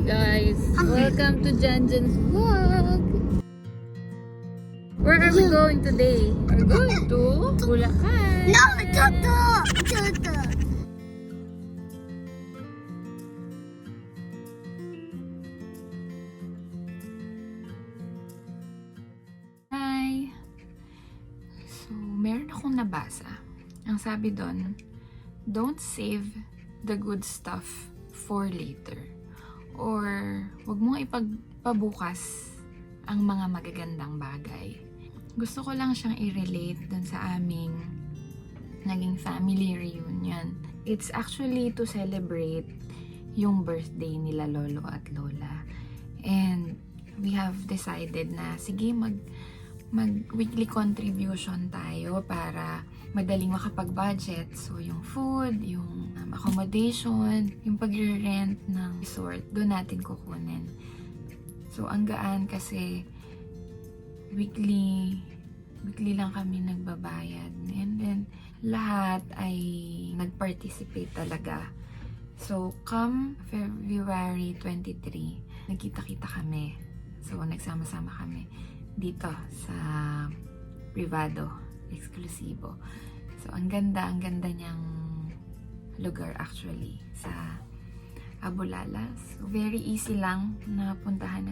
guys, welcome to Janjan's vlog. Where are we going today? We're going to Bulacan. No, Toto. Hi. So, meron akong nabasa. Ang sabi doon, don't save the good stuff for later. Or, wag mong ipagpabukas ang mga magagandang bagay. Gusto ko lang siyang i-relate dun sa aming naging family reunion. It's actually to celebrate yung birthday nila lolo at lola. And we have decided na sige mag weekly contribution tayo para madaling makapag-budget. So yung food, yung accommodation, yung pag-rent ng resort, doon natin kukunin. So ang gaan kasi weekly lang kami nagbabayad. And then lahat ay nag-participate talaga. So come February 23, nagkita-kita kami. So nagsama-sama kami dito sa privado, eksklusibo. So ang ganda niyang lugar actually sa Abulala. So very easy lang na puntahan, na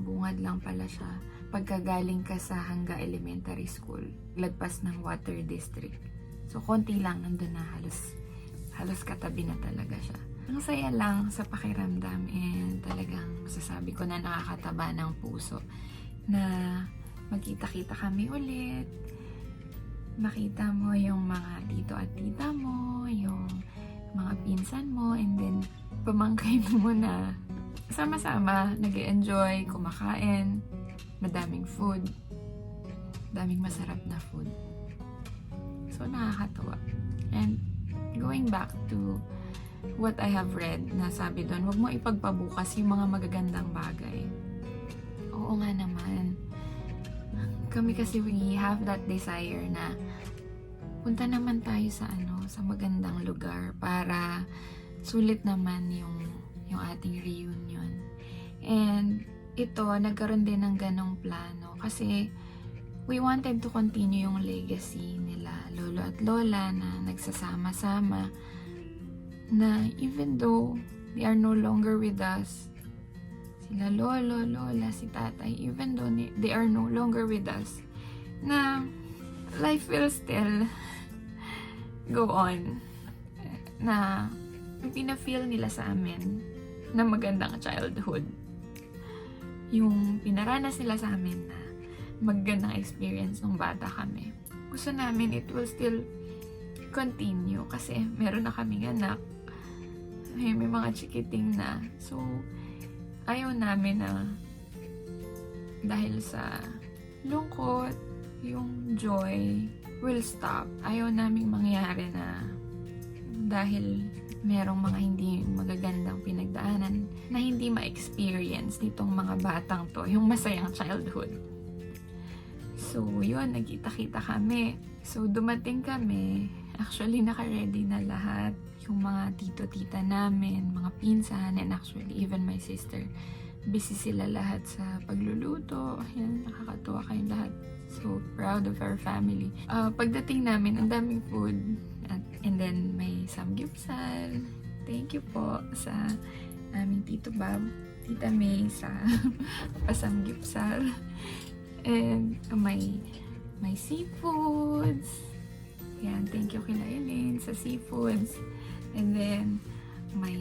bungad lang pala siya pagkagaling ka sa Hanga Elementary School, lagpas ng Water District. So konti lang nandun na, halos katabi na talaga siya. Ang saya lang sa pakiramdam, and talagang masasabi ko na nakakataba ng puso na magkita-kita kami ulit. Makita mo yung mga tito at tita mo, yung mga pinsan mo, and then pamangkin mo na sama-sama nag-enjoy, kumakain, madaming food, daming masarap na food. So nakakatawa. And going back to what I have read, na sabi doon, huwag mo ipagpabukas yung mga magagandang bagay. Oo nga naman. Kami kasi we have that desire na punta naman tayo sa sa magandang lugar para sulit naman yung ating reunion. And ito, nagkaroon din ng ganong plano kasi we wanted to continue yung legacy nila lolo at lola na nagsasama-sama, na even though they are no longer with us, sila lolo, lola, si tatay, even though they are no longer with us, na life will still go on, na pina-feel nila sa amin na magandang childhood, yung pinaranas nila sa amin na magandang experience nung bata kami. Gusto namin it will still continue kasi meron na kaming anak, may mga chikiting na. So ayaw namin na dahil sa lungkot, yung joy will stop. Ayaw namin mangyari na dahil merong mga hindi magagandang pinagdaanan na hindi ma-experience nitong mga batang to, yung masayang childhood. So yun, nagkita-kita kami. So dumating kami, actually naka-ready na lahat. Yung mga tito-tita namin, mga pinsan, and actually even my sister, busy sila lahat sa pagluluto. Ayan, nakakatuwa kayong lahat. So proud of our family. Pagdating namin, ang daming food. And then may samgyupsal. Thank you po sa aming Tito Bob, Tita May sa pasamgyupsal. And may seafoods. Yan, thank you kila Eileen sa seafoods. And then may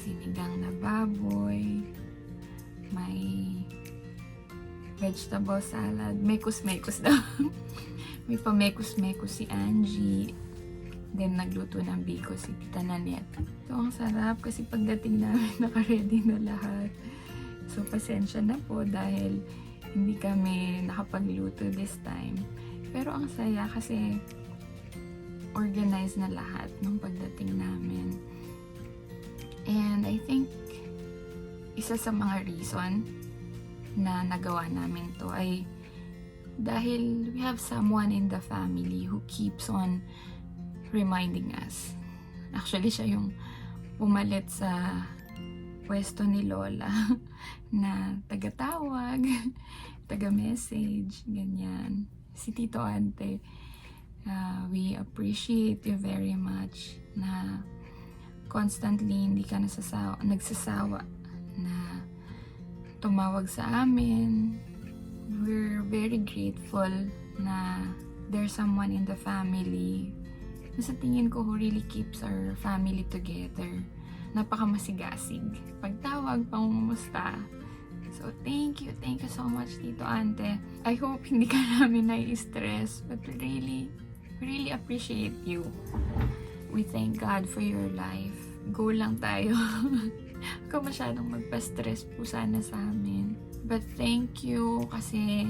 sinigang na baboy, may vegetable salad, mekus-mekus daw. May pa-mekus-mekus si Angie. Then nagluto ng biko si Tita Nanette. So ang sarap kasi pagdating namin naka-ready na lahat. So pasensya na po dahil hindi kami nakapagluto this time. Pero ang saya kasi organized na lahat nung pagdating namin. And I think isa sa mga reason na nagawa namin to ay dahil we have someone in the family who keeps on reminding us. Actually, siya yung pumalit sa pwesto ni Lola na taga-tawag, taga-message, ganyan. Si Tito Ante, we appreciate you very much na constantly hindi ka nagsasawa na tumawag sa amin. We're very grateful na there's someone in the family na sa tingin ko who really keeps our family together. Napakamasigasig. Pagtawag, pangumusta. So, thank you so much, Tito Ante. I hope hindi ka namin nai-stress, but we really appreciate you. We thank God for your life. Go lang tayo. Huwag ka masyadong magpa-stress po sana sa amin. But thank you kasi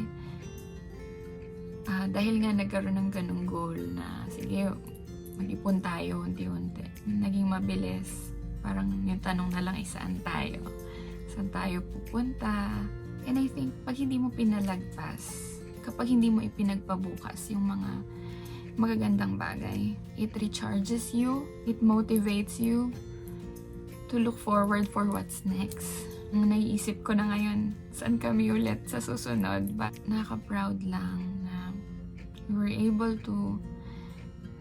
dahil nga nagkaroon ng ganung goal na sige, mag-ipon tayo unti-unti. Naging mabilis. Parang yung tanong na lang saan tayo? Saan tayo pupunta? And I think pag hindi mo pinalagpas, kapag hindi mo ipinagpabukas yung mga magagandang bagay, it recharges you, it motivates you to look forward for what's next. Ang naiisip ko na ngayon, saan kami ulit sa susunod? But nakaka-proud lang na we were able to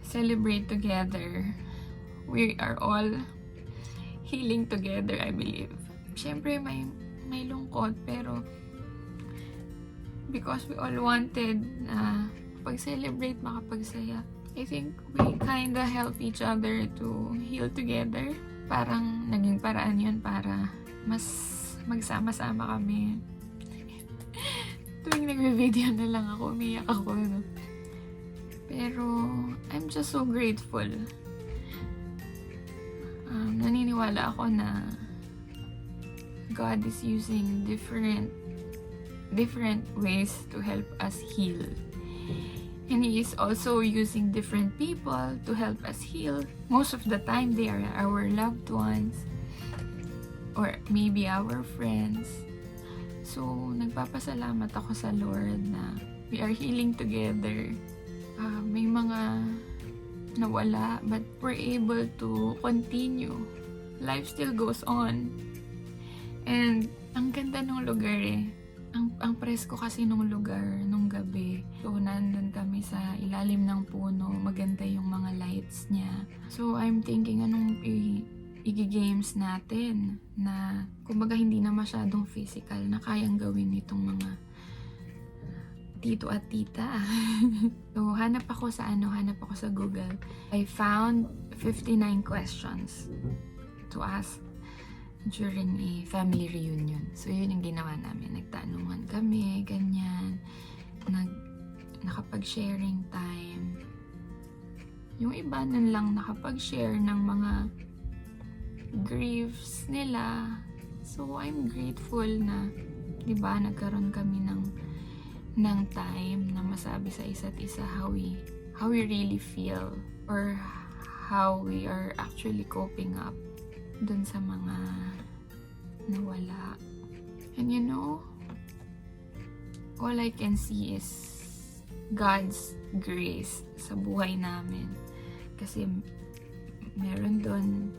celebrate together. We are all healing together, I believe. Siyempre, may lungkot, pero because we all wanted na pag-celebrate, makapagsaya, I think we kinda help each other to heal together. Parang naging paraan yun para mas magsama-sama kami. Tuwing nagre-video na lang ako, umiyak ako, no? Pero, I'm just so grateful. Naniniwala ako na God is using different ways to help us heal. And He is also using different people to help us heal. Most of the time, they are our loved ones or maybe our friends. So, nagpapasalamat ako sa Lord na we are healing together. May mga nawala, but we're able to continue. Life still goes on. And ang ganda ng lugar eh. Ang presko kasi nung lugar, nung gabi. So, nandun kami sa ilalim ng puno. Maganda yung mga lights niya. So, I'm thinking anong i-games natin na kumbaga hindi na masyadong physical na kayang gawin itong mga tito at tita. So, hanap ako sa Google. I found 59 questions to ask during a family reunion. So, yun yung ginawa namin. Nagtanungan kami, ganyan. Nakapag-sharing time. Yung iba nun lang nakapag-share ng mga griefs nila. So, I'm grateful na, di ba, nagkaroon kami ng time na masabi sa isa't isa how we really feel or how we are actually coping up dun sa mga nawala. And you know, all I can see is God's grace sa buhay namin. Kasi meron dun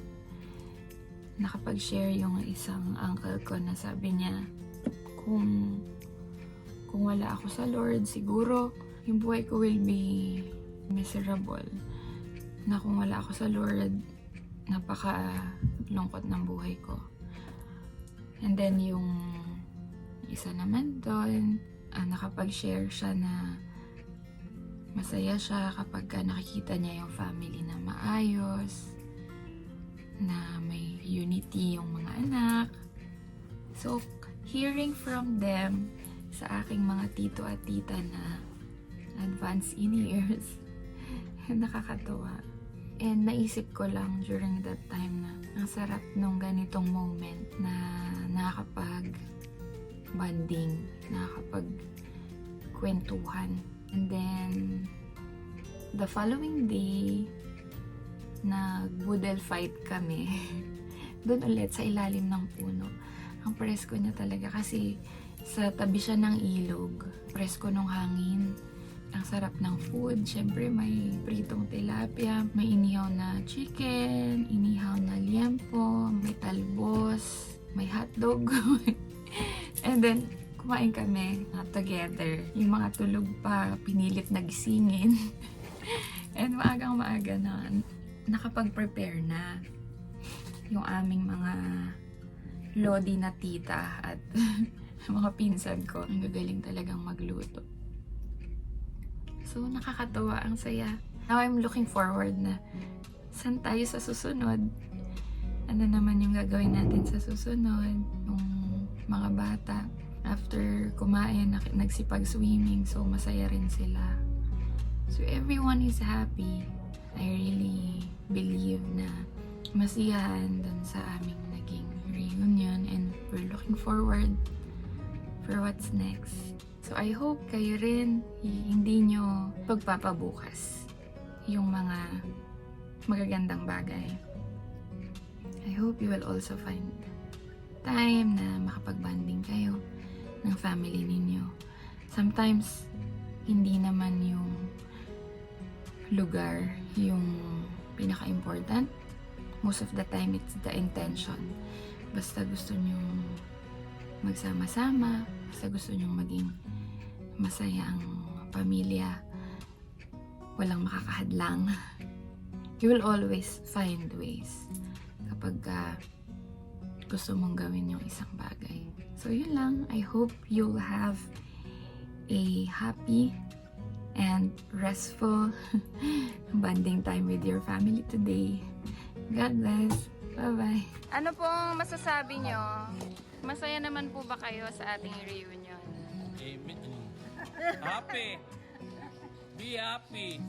nakapag-share yung isang uncle ko na sabi niya, kung wala ako sa Lord, siguro yung buhay ko will be miserable. Na kung wala ako sa Lord, napaka-lungkot ng buhay ko. And then yung isa naman doon, nakapag-share siya na masaya siya kapag nakikita niya yung family na maayos, na may unity yung mga anak. So, hearing from them, sa aking mga tito at tita na advanced in years, nakakatuwa. And naisip ko lang during that time na ang sarap nung ganitong moment na nakakapag-bonding, nakakapag-kwentuhan. And then, the following day, nag-boodle fight kami. Doon ulit sa ilalim ng puno. Ang presko niya talaga kasi sa tabi siya ng ilog, presko nung hangin. Ang sarap ng food. Siyempre, may pritong tilapia, may inihaw na chicken, inihaw na liempo, may talbos, may hotdog. And then, kumain kami together. Yung mga tulog pa, pinilit nagisingin. And maagang-maaga na nakapag-prepare na yung aming mga lodi na tita at mga pinsan ko. Ang gagaling talagang magluto. So, nakakatawa. Ang saya. Now, I'm looking forward na saan tayo sa susunod. Ano naman yung gagawin natin sa susunod. Yung mga bata. After kumain, nagsipag-swimming. So, masaya rin sila. So, everyone is happy. I really believe na masiyahan dun sa aming naging reunion. And we're looking forward for what's next. So, I hope kayo rin hindi nyo pagpapabukas yung mga magagandang bagay. I hope you will also find time na makapag-bonding kayo ng family ninyo. Sometimes, hindi naman yung lugar yung pinaka-important. Most of the time, it's the intention. Basta gusto nyo magsama-sama, basta gusto nyo maging masayang pamilya, walang makakahadlang. You will always find ways kapag gusto mong gawin yung isang bagay. So yun lang. I hope you'll have a happy and restful bonding time with your family today. God bless. Bye-bye. Ano pong masasabi nyo? Masaya naman po ba kayo sa ating reunion? Happy. Be happy.